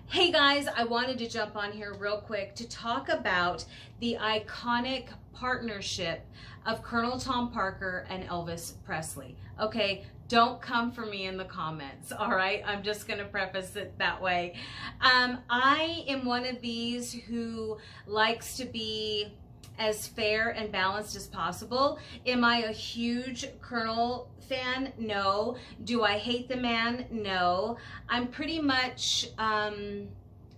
Hey guys, I wanted to jump on here real quick to talk about the iconic partnership of Colonel Tom Parker and Elvis Presley. Okay, don't come for me in the comments, all right? I'm just gonna preface it that way. I am one of these who likes to be as fair and balanced as possible. Am I a huge Colonel fan? No. Do I hate the man? No. I'm pretty much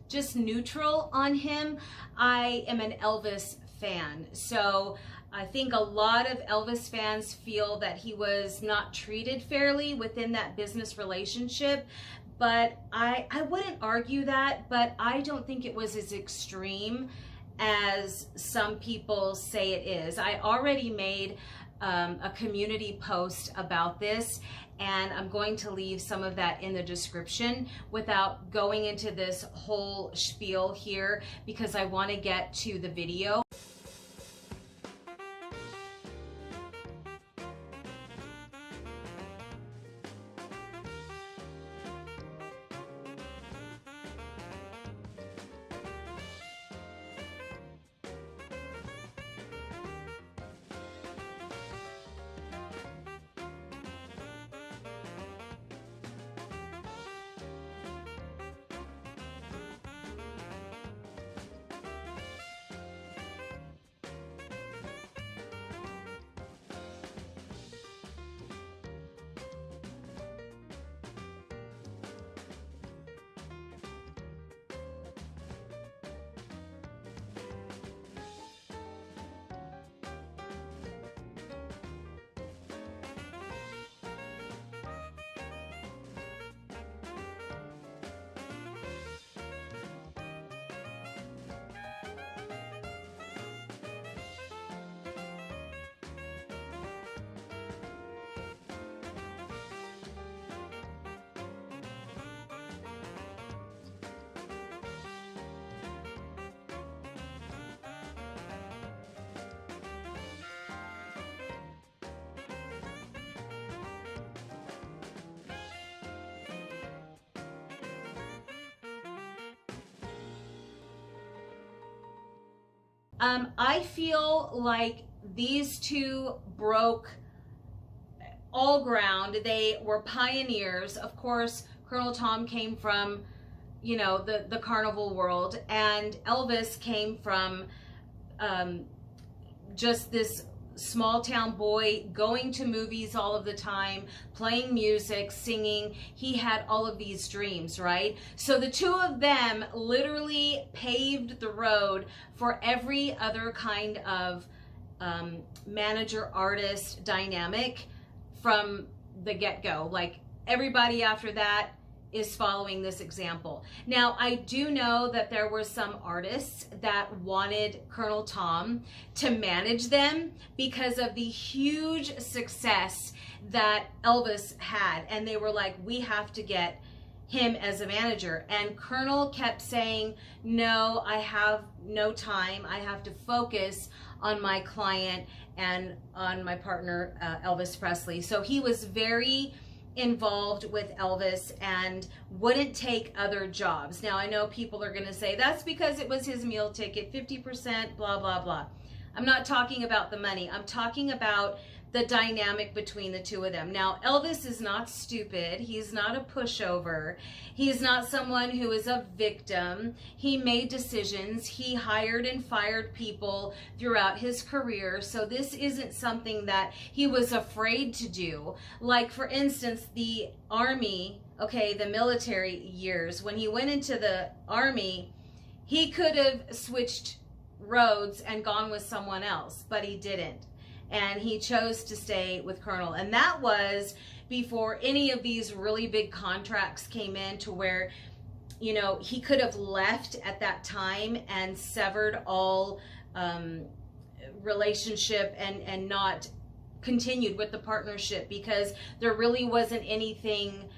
just neutral on him. I am an Elvis fan. So I think a lot of Elvis fans feel that he was not treated fairly within that business relationship. But I wouldn't argue that, but I don't think it was as extreme as some people say it is. I already made a community post about this, and I'm going to leave some of that in the description without going into this whole spiel here because I want to get to the video. I feel like these two broke all ground. They were pioneers. Of course, Colonel Tom came from, you know, the carnival world, and Elvis came from just this small town boy going to movies all of the time, playing music, singing. He had all of these dreams, right? So the two of them literally paved the road for every other kind of manager artist dynamic from the get-go. Like everybody after that is following this example. Now, I do know that there were some artists that wanted Colonel Tom to manage them because of the huge success that Elvis had. And they were like, we have to get him as a manager. And Colonel kept saying, no, I have no time. I have to focus on my client and on my partner, Elvis Presley. So he was very involved with Elvis and wouldn't take other jobs. Now, I know people are going to say that's because it was his meal ticket, 50%, blah, blah, blah. I'm not talking about the money. I'm talking about the dynamic between the two of them. Now, Elvis is not stupid. He's not a pushover. He's not someone who is a victim. He made decisions. He hired and fired people throughout his career. So this isn't something that he was afraid to do. Like, for instance, the Army, okay, the military years, when he went into the Army, he could have switched roads and gone with someone else, but he didn't. And he chose to stay with Colonel. And that was before any of these really big contracts came in to where, you know, he could have left at that time and severed all relationship and not continued with the partnership because there really wasn't anything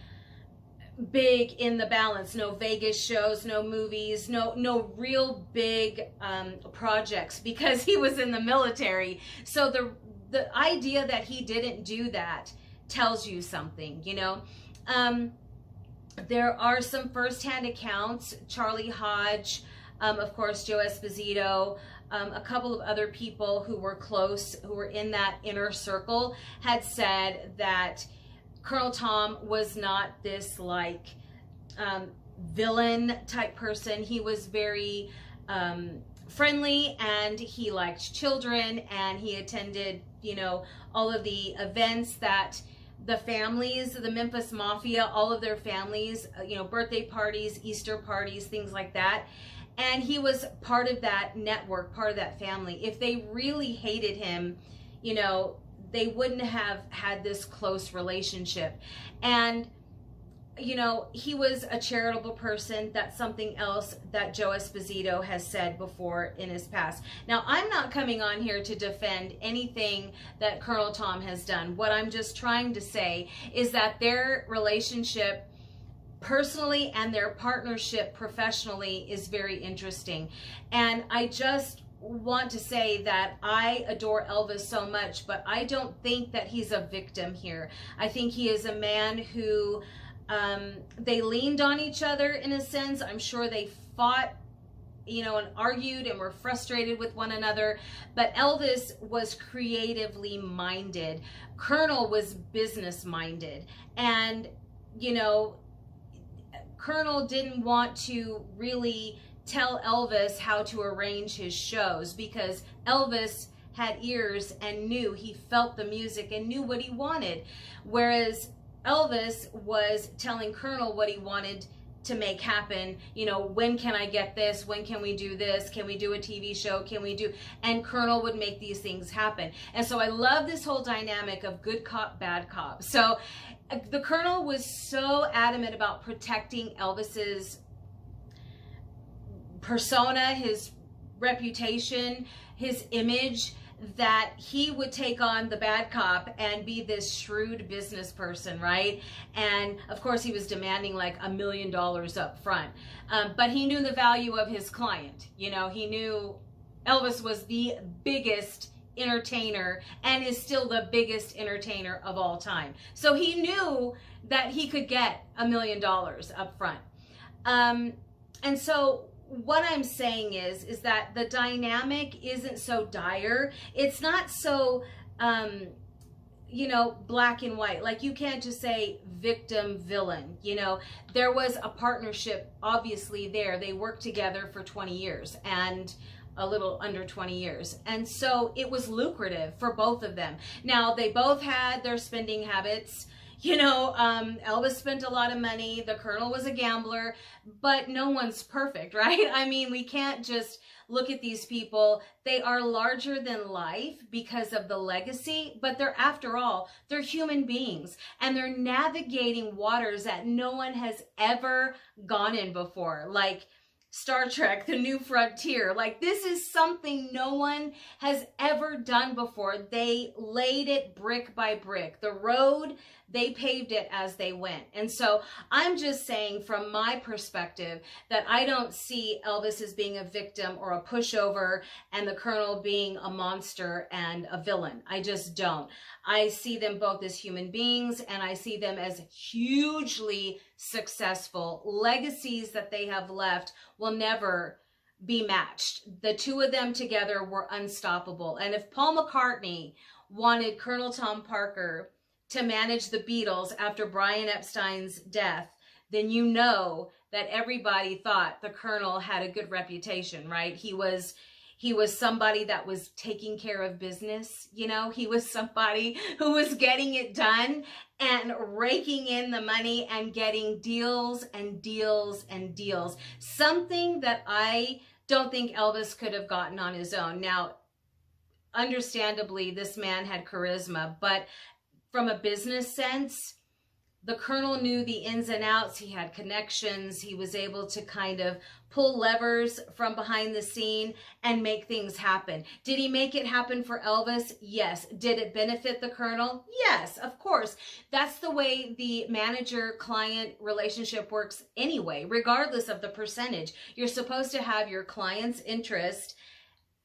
big in the balance. No Vegas shows, no movies, no real big projects because he was in the military. So the idea that he didn't do that tells you something, you know. there are some firsthand accounts. Charlie Hodge, of course, Joe Esposito, a couple of other people who were close, who were in that inner circle, had said that Colonel Tom was not this like villain type person. He was very friendly, and he liked children, and he attended, you know, all of the events that the families, the Memphis Mafia, all of their families, you know, birthday parties, Easter parties, things like that. And he was part of that network, part of that family. If they really hated him, you know, they wouldn't have had this close relationship. And, you know, he was a charitable person. That's something else that Joe Esposito has said before in his past. Now, I'm not coming on here to defend anything that Colonel Tom has done. What I'm just trying to say is that their relationship personally and their partnership professionally is very interesting. And I just want to say that I adore Elvis so much, but I don't think that he's a victim here. I think he is a man who they leaned on each other in a sense. I'm sure they fought, you know, and argued and were frustrated with one another, but Elvis was creatively minded. Colonel was business minded. And, you know, Colonel didn't want to really tell Elvis how to arrange his shows, because Elvis had ears and knew, he felt the music and knew what he wanted. Whereas Elvis was telling Colonel what he wanted to make happen. You know, when can I get this? When can we do this? Can we do a TV show? Can we do? And Colonel would make these things happen. And so I love this whole dynamic of good cop, bad cop. So the Colonel was so adamant about protecting Elvis's persona, his reputation, his image, that he would take on the bad cop and be this shrewd business person, right? And of course he was demanding like $1 million up front. But he knew the value of his client. You know, he knew Elvis was the biggest entertainer and is still the biggest entertainer of all time. So he knew that he could get $1 million up front. And so what I'm saying is that the dynamic isn't so dire. It's not so, you know, black and white. Like, you can't just say victim, villain. You know, there was a partnership obviously there. They worked together for 20 years and a little under 20 years. And so it was lucrative for both of them. Now, they both had their spending habits. You know, Elvis spent a lot of money. The Colonel was a gambler, but no one's perfect, right? I mean, we can't just look at these people. They are larger than life because of the legacy, but they're, after all, they're human beings, and they're navigating waters that no one has ever gone in before. Like Star Trek, The New Frontier. Like, this is something no one has ever done before. They laid it brick by brick. The road, they paved it as they went. And so I'm just saying, from my perspective, that I don't see Elvis as being a victim or a pushover and the Colonel being a monster and a villain. I just don't. I see them both as human beings, and I see them as hugely successful. Legacies that they have left will never be matched. The two of them together were unstoppable. And if Paul McCartney wanted Colonel Tom Parker to manage the Beatles after Brian Epstein's death, then you know that everybody thought the Colonel had a good reputation, right? He was somebody that was taking care of business. You know, he was somebody who was getting it done and raking in the money and getting deals and deals and deals. Something that I don't think Elvis could have gotten on his own. Now, understandably, this man had charisma, but from a business sense, the Colonel knew the ins and outs. He had connections. He was able to kind of pull levers from behind the scene and make things happen. Did he make it happen for Elvis? Yes. Did it benefit the Colonel? Yes, of course. That's the way the manager-client relationship works anyway, regardless of the percentage. You're supposed to have your client's interest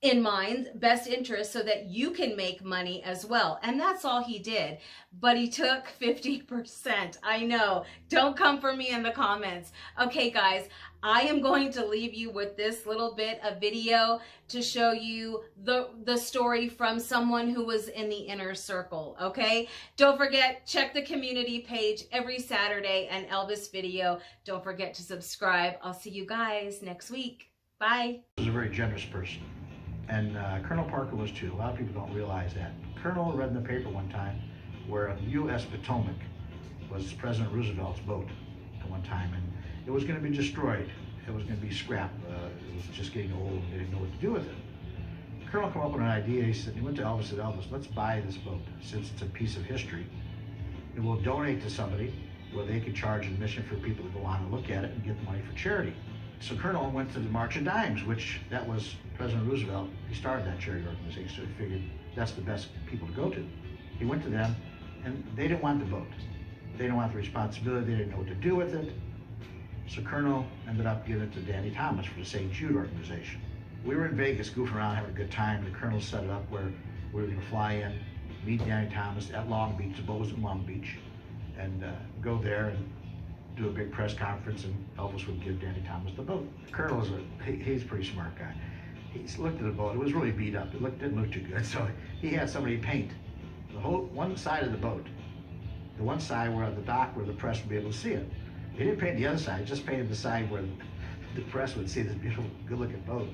in mind, best interest, so that you can make money as well. And that's all he did. But he took 50%. I know. Don't come for me in the comments. Okay, guys, I am going to leave you with this little bit of video to show you the story from someone who was in the inner circle, okay? Don't forget, check the community page every Saturday, and Elvis video. Don't forget to subscribe. I'll see you guys next week. Bye. He was a very generous person. And Colonel Parker was too. A lot of people don't realize that. Colonel read in the paper one time where the U.S. Potomac was President Roosevelt's boat at one time, and it was going to be destroyed. It was going to be scrapped. It was just getting old, and they didn't know what to do with it. Colonel came up with an idea. He went to Elvis and said, Elvis, let's buy this boat since it's a piece of history, and we'll donate to somebody where they could charge admission for people to go on and look at it and get the money for charity. So Colonel went to the March of Dimes, which that was President Roosevelt. He started that charity organization, so he figured that's the best people to go to. He went to them, and they didn't want the boat. They didn't want the responsibility. They didn't know what to do with it. So Colonel ended up giving it to Danny Thomas for the St. Jude organization. We were in Vegas goofing around, having a good time. The Colonel set it up where we were going to fly in, meet Danny Thomas at Long Beach. The boat was in Long Beach, and go there and do a big press conference, and Elvis would give Danny Thomas the boat. Colonel he's a pretty smart guy. He looked at the boat. It was really beat up. It didn't look too good. So he had somebody paint the whole one side of the boat, the one side where the dock where the press would be able to see it. He didn't paint the other side. He just painted the side where the press would see this beautiful, good-looking boat.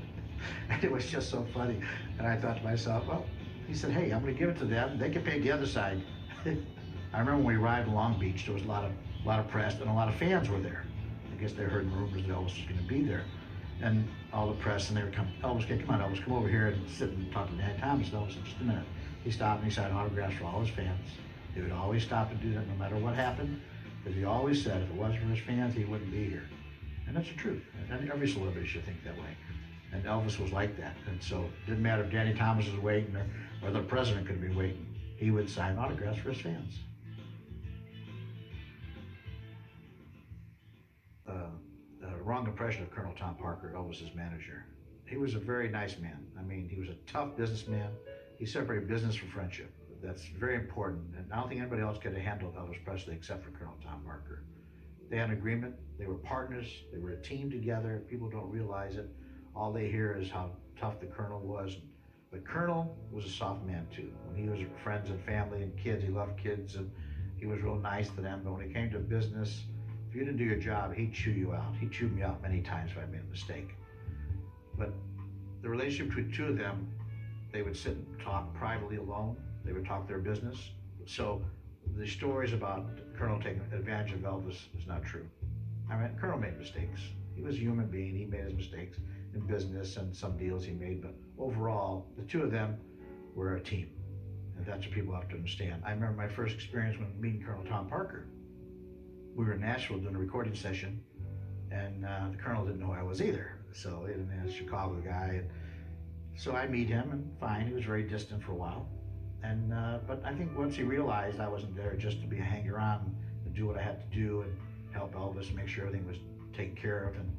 And it was just so funny. And I thought to myself, well, he said, hey, I'm going to give it to them. They can paint the other side. I remember when we arrived in Long Beach, there was a lot of press, and a lot of fans were there. I guess they heard rumors that Elvis was going to be there. And all the press, and they would come, Elvis, come on, Elvis, come over here and sit and talk to Danny Thomas. Elvis said, just a minute. He stopped and he signed autographs for all his fans. He would always stop and do that no matter what happened, because he always said if it wasn't for his fans, he wouldn't be here. And that's the truth. And every celebrity should think that way. And Elvis was like that. And so it didn't matter if Danny Thomas was waiting or the president could be waiting. He would sign autographs for his fans. Wrong impression of Colonel Tom Parker, Elvis's manager. He was a very nice man. I mean, he was a tough businessman. He separated business from friendship. That's very important. And I don't think anybody else could have handled Elvis Presley except for Colonel Tom Parker. They had an agreement. They were partners. They were a team together. People don't realize it. All they hear is how tough the Colonel was. But Colonel was a soft man too. When he was with friends and family and kids, he loved kids, and he was real nice to them. But when it came to business, if you didn't do your job, he'd chew you out. He chewed me out many times if I made a mistake. But the relationship between the two of them, they would sit and talk privately alone. They would talk their business. So the stories about Colonel taking advantage of Elvis is not true. I mean, Colonel made mistakes. He was a human being. He made his mistakes in business and some deals he made. But overall, the two of them were a team. And that's what people have to understand. I remember my first experience when meeting Colonel Tom Parker. We were in Nashville doing a recording session, and the Colonel didn't know who I was either. So, and a Chicago guy. And so I meet him, and fine, he was very distant for a while. And but I think once he realized I wasn't there just to be a hanger-on and do what I had to do and help Elvis, make sure everything was taken care of, and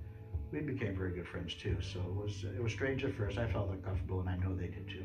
we became very good friends too. So it was strange at first. I felt uncomfortable, and I know they did too.